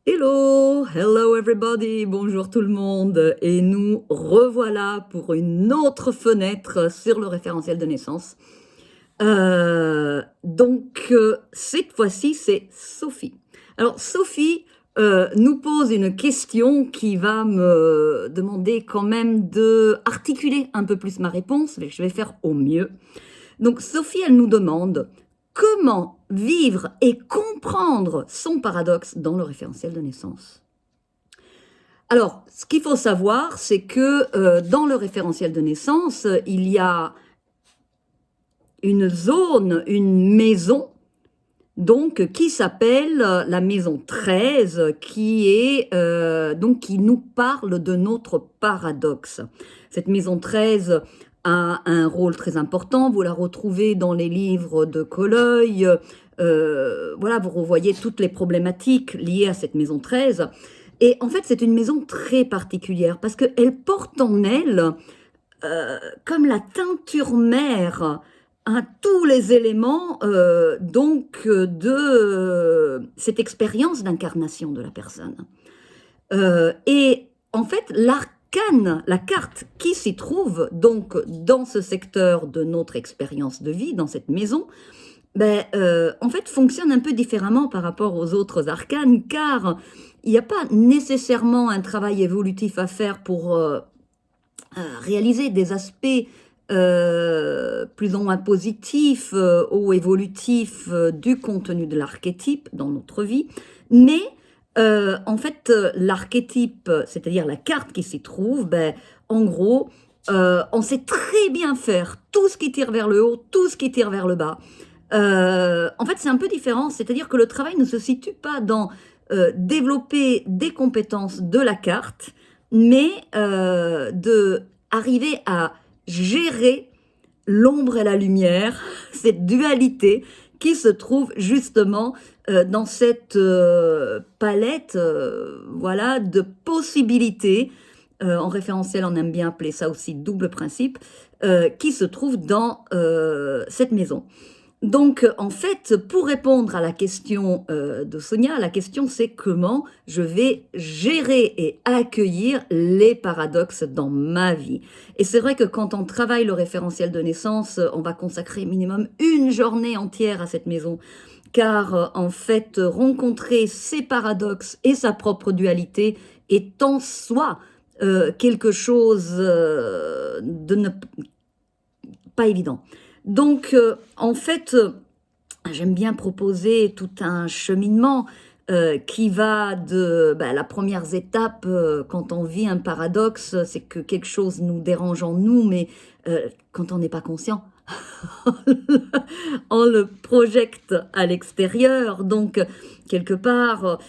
Hello, hello everybody, bonjour tout le monde et nous revoilà pour une autre fenêtre sur le référentiel de naissance. Cette fois-ci, c'est Sophie. Alors Sophie nous pose une question qui va me demander quand même de articuler un peu plus ma réponse, mais je vais faire au mieux. Donc Sophie, elle nous demande comment vivre et comprendre son paradoxe dans le référentiel de naissance. Alors, ce qu'il faut savoir, c'est que dans le référentiel de naissance, il y a une zone, une maison, donc qui s'appelle la maison 13, qui nous parle de notre paradoxe. Cette maison 13 a un rôle très important, vous la retrouvez dans les livres de Colloy, voilà, vous revoyez toutes les problématiques liées à cette maison 13. Et en fait, c'est une maison très particulière parce qu'elle porte en elle, comme la teinture mère, tous les éléments de cette expérience d'incarnation de la personne. Et en fait, l'arcane, la carte qui s'y trouve donc dans ce secteur de notre expérience de vie, dans cette maison, en fait, fonctionne un peu différemment par rapport aux autres arcanes, car il n'y a pas nécessairement un travail évolutif à faire pour réaliser des aspects plus ou moins positifs ou évolutifs du contenu de l'archétype dans notre vie, mais en fait, l'archétype, c'est-à-dire la carte qui s'y trouve, en gros, on sait très bien faire tout ce qui tire vers le haut, tout ce qui tire vers le bas. En fait, c'est un peu différent, c'est-à-dire que le travail ne se situe pas dans développer des compétences de la carte, mais de arriver à gérer l'ombre et la lumière, cette dualité qui se trouve justement dans cette palette voilà, de possibilités. En référentiel, on aime bien appeler ça aussi double principe, qui se trouve dans cette maison. Donc, en fait, pour répondre à la question de Sonia, la question c'est comment je vais gérer et accueillir les paradoxes dans ma vie. Et c'est vrai que quand on travaille le référentiel de naissance, on va consacrer minimum une journée entière à cette maison. Car en fait, rencontrer ces paradoxes et sa propre dualité est en soi quelque chose de ne pas évident. Donc, en fait, j'aime bien proposer tout un cheminement qui va de la première étape quand on vit un paradoxe, c'est que quelque chose nous dérange en nous, mais quand on n'est pas conscient, on le projette à l'extérieur. Donc, quelque part,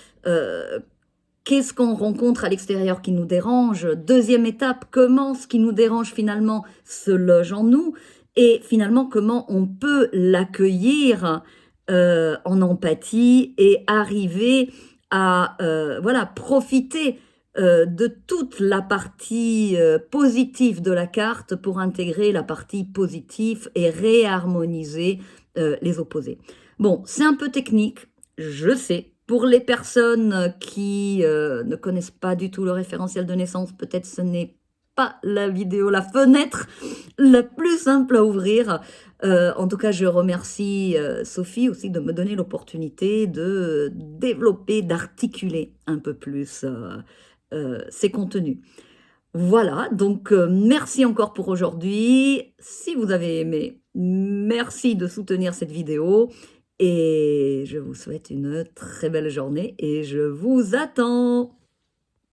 qu'est-ce qu'on rencontre à l'extérieur qui nous dérange? Deuxième étape, comment ce qui nous dérange finalement se loge en nous? Et finalement, comment on peut l'accueillir en empathie et arriver à voilà, profiter de toute la partie positive de la carte pour intégrer la partie positive et réharmoniser les opposés. Bon, c'est un peu technique, je sais. Pour les personnes qui ne connaissent pas du tout le référentiel de naissance, peut-être ce n'est pas la vidéo, la fenêtre la plus simple à ouvrir. En tout cas, je remercie Sophie aussi de me donner l'opportunité de développer, d'articuler un peu plus ces contenus. Voilà, donc merci encore pour aujourd'hui. Si vous avez aimé, merci de soutenir cette vidéo et je vous souhaite une très belle journée et je vous attends.